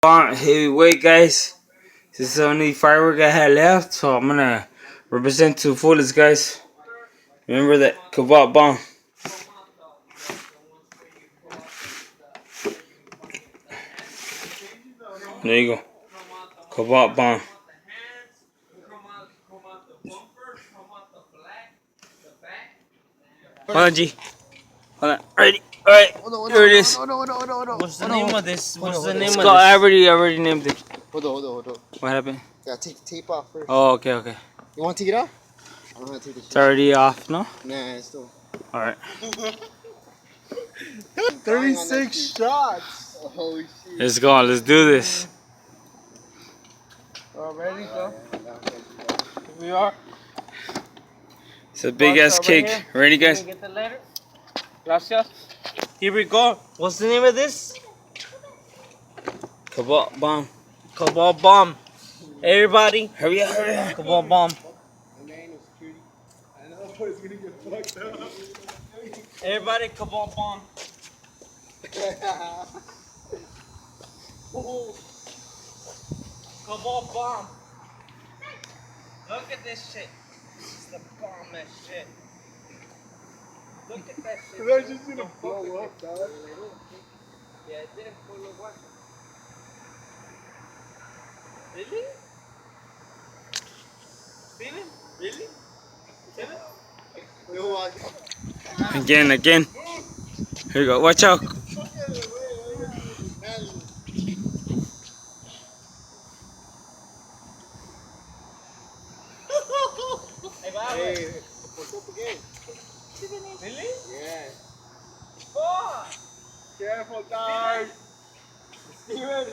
Heavyweight, guys. This is the only firework I had left, so I'm gonna represent to fullest, guys. Remember that Cobalt bomb. There you go. Cobalt bomb. Hold on, G. Hold on. Ready? Alright. Here it is. What's the name of this? What's the name It's of called, I this? already named it. Hold on. What happened? Gotta take the tape off first. Oh, okay. You wanna take it off? I don't know how to take this shit. It's already off, no? Nah, it's still. Alright. 36 shots! Holy shit. Let's go. Let's do this. Ready, go. Here we are. It's a big ass cake. Right Ready, guys? get the letter? Gracias. Here we go. What's the name of this? Cobalt bomb. Cobalt bomb. Everybody, Hurry up. Cobalt bomb. Everybody, Cobalt bomb. Cobalt bomb. Look at this shit. This is the bombest shit. Look at that shit. That's just gonna blow up, dog. Yeah, it did blow up. Really? Really? Again. Here you go. Watch out. Hey, what's up again? Really? Yeah. Oh! Careful, dog. Steven!